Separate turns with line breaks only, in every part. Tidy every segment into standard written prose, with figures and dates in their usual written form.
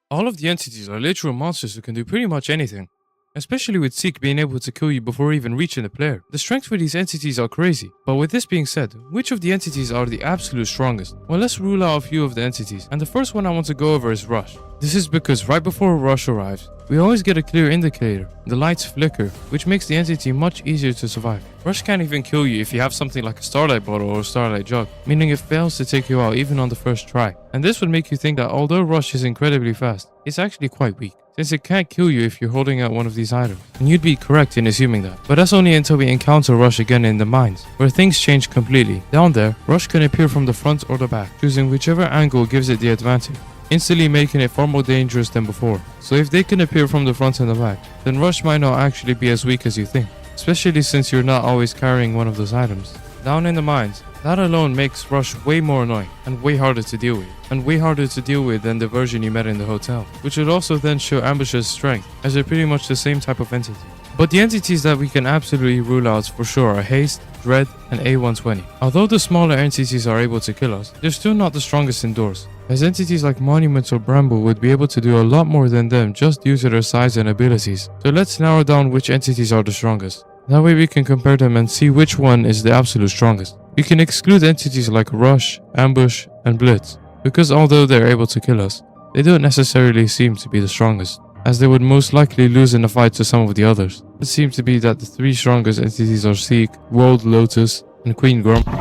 All of the entities are literal monsters who can do pretty much anything, especially with Seek being able to kill you before even reaching the player. The strength for these entities are crazy, but with this being said, which of the entities are the absolute strongest? Well, let's rule out a few of the entities, and the first one I want to go over is Rush. This is because right before Rush arrives, we always get a clear indicator, the lights flicker, which makes the entity much easier to survive. Rush can't even kill you if you have something like a Starlight bottle or a Starlight jug, meaning it fails to take you out even on the first try. And this would make you think that although Rush is incredibly fast, it's actually quite weak, since it can't kill you if you're holding out one of these items. And you'd be correct in assuming that. But that's only until we encounter Rush again in the mines, where things change completely. Down there, Rush can appear from the front or the back, choosing whichever angle gives it the advantage, instantly making it far more dangerous than before. So if they can appear from the front and the back, then Rush might not actually be as weak as you think, especially since you're not always carrying one of those items. Down in the mines, that alone makes Rush way more annoying and way harder to deal with, than the version you met in the hotel, which would also then show Ambush's strength, as they're pretty much the same type of entity. But the entities that we can absolutely rule out for sure are Haste, Dread, and A120. Although the smaller entities are able to kill us, they're still not the strongest indoors, as entities like Monuments or Bramble would be able to do a lot more than them just due to their size and abilities. So let's narrow down which entities are the strongest. That way we can compare them and see which one is the absolute strongest. We can exclude entities like Rush, Ambush, and Blitz, because although they're able to kill us, they don't necessarily seem to be the strongest, as they would most likely lose in a fight to some of the others. It seems to be that the three strongest entities are Seek, World Lotus, and Queen Grumble.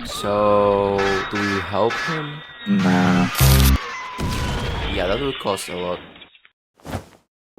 So, do we help him?
Nah.
Yeah, that would cost a lot.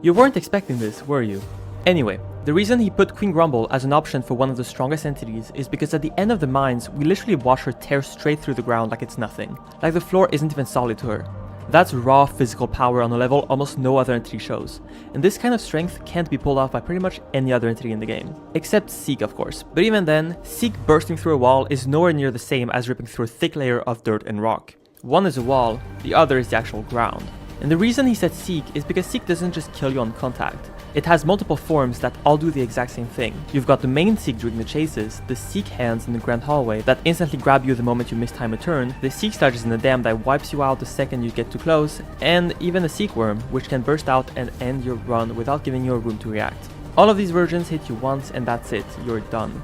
You weren't expecting this, were you? Anyway, the reason he put Queen Grumble as an option for one of the strongest entities is because at the end of the mines, we literally watch her tear straight through the ground like it's nothing. Like the floor isn't even solid to her. That's raw physical power on a level almost no other entity shows, and this kind of strength can't be pulled off by pretty much any other entity in the game. Except Seek, of course, but even then, Seek bursting through a wall is nowhere near the same as ripping through a thick layer of dirt and rock. One is a wall, the other is the actual ground. And the reason he said Seek is because Seek doesn't just kill you on contact. It has multiple forms that all do the exact same thing. You've got the main Seek during the chases, the Seek hands in the grand hallway that instantly grab you the moment you mistime a turn, the Seek sludges in the dam that wipes you out the second you get too close, and even the Seek worm, which can burst out and end your run without giving you a room to react. All of these versions hit you once and that's it, you're done.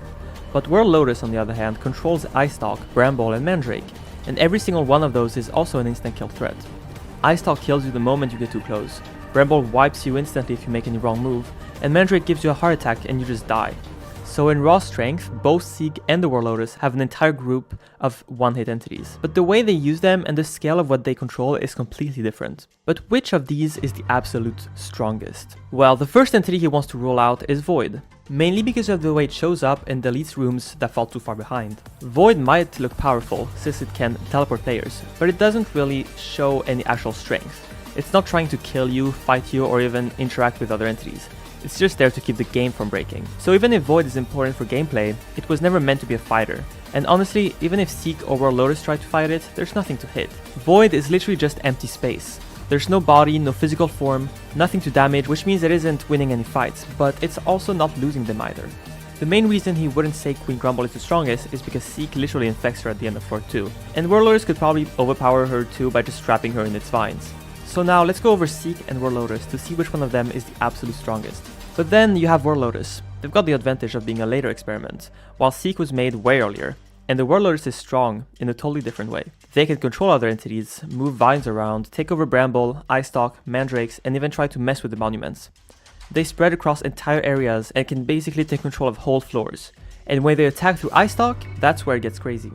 But World Lotus, on the other hand, controls Ice Stalk, Bramble, and Mandrake, and every single one of those is also an instant kill threat. Ice Stalk kills you the moment you get too close, Bramble wipes you instantly if you make any wrong move, and Mandrake gives you a heart attack and you just die. So in raw strength, both Seek and the World Lotus have an entire group of one-hit entities. But the way they use them and the scale of what they control is completely different. But which of these is the absolute strongest? Well, the first entity he wants to rule out is Void, mainly because of the way it shows up and deletes rooms that fall too far behind. Void might look powerful, since it can teleport players, but it doesn't really show any actual strength. It's not trying to kill you, fight you, or even interact with other entities. It's just there to keep the game from breaking. So even if Void is important for gameplay, it was never meant to be a fighter. And honestly, even if Seek or World Lotus try to fight it, there's nothing to hit. Void is literally just empty space. There's no body, no physical form, nothing to damage, which means it isn't winning any fights, but it's also not losing them either. The main reason he wouldn't say Queen Grumble is the strongest is because Seek literally infects her at the end of floor 2, and World Lotus could probably overpower her too by just trapping her in its vines. So now let's go over Seek and World Lotus to see which one of them is the absolute strongest. But then you have World Lotus. They've got the advantage of being a later experiment, while Seek was made way earlier, and the World Lotus is strong in a totally different way. They can control other entities, move vines around, take over Bramble, Ice Stalk, Mandrakes, and even try to mess with the monuments. They spread across entire areas and can basically take control of whole floors. And when they attack through Ice Stalk, that's where it gets crazy.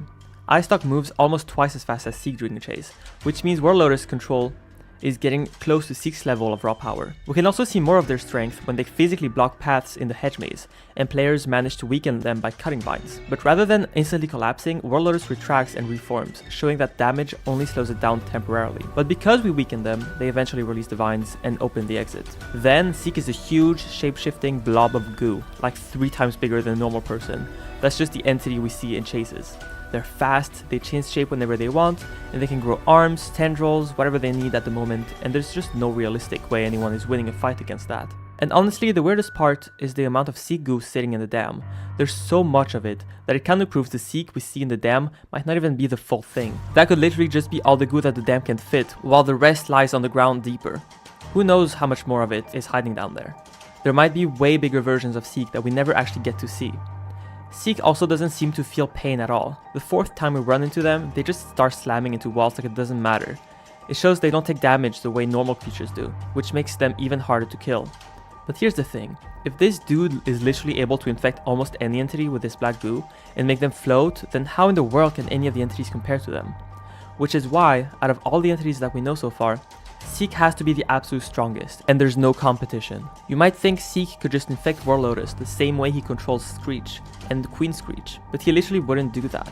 Ice Stalk moves almost twice as fast as Seek during the chase, which means World Lotus control is getting close to Seek's level of raw power. We can also see more of their strength when they physically block paths in the hedge maze, and players manage to weaken them by cutting vines. But rather than instantly collapsing, World Lotus retracts and reforms, showing that damage only slows it down temporarily. But because we weaken them, they eventually release the vines and open the exit. Then Seek is a huge, shape-shifting blob of goo, like 3 times bigger than a normal person. That's just the entity we see in chases. They're fast, they change shape whenever they want, and they can grow arms, tendrils, whatever they need at the moment, and there's just no realistic way anyone is winning a fight against that. And honestly, the weirdest part is the amount of Seek goo sitting in the dam. There's so much of it that it kind of proves the Seek we see in the dam might not even be the full thing. That could literally just be all the goo that the dam can fit, while the rest lies on the ground deeper. Who knows how much more of it is hiding down there. There might be way bigger versions of Seek that we never actually get to see. Seek also doesn't seem to feel pain at all. The 4th time we run into them, they just start slamming into walls like it doesn't matter. It shows they don't take damage the way normal creatures do, which makes them even harder to kill. But here's the thing, if this dude is literally able to infect almost any entity with this black goo and make them float, then how in the world can any of the entities compare to them? Which is why, out of all the entities that we know so far, Seek has to be the absolute strongest, and there's no competition. You might think Seek could just infect World Lotus the same way he controls Screech and Queen Screech, but he literally wouldn't do that.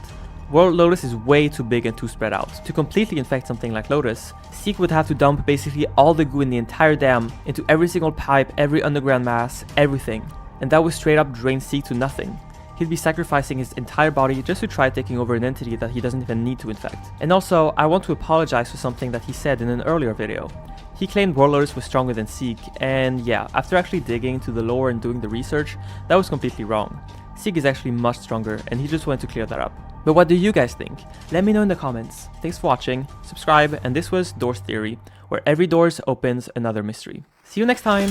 World Lotus is way too big and too spread out. To completely infect something like Lotus, Seek would have to dump basically all the goo in the entire dam into every single pipe, every underground mass, everything. And that would straight up drain Seek to nothing. He'd be sacrificing his entire body just to try taking over an entity that he doesn't even need to infect. And also, I want to apologize for something that he said in an earlier video. He claimed World Lotus was stronger than Seek, and yeah, after actually digging into the lore and doing the research, that was completely wrong. Seek is actually much stronger, and he just wanted to clear that up. But what do you guys think? Let me know in the comments. Thanks for watching, subscribe, and this was Doors Theory, where every door opens another mystery. See you next time!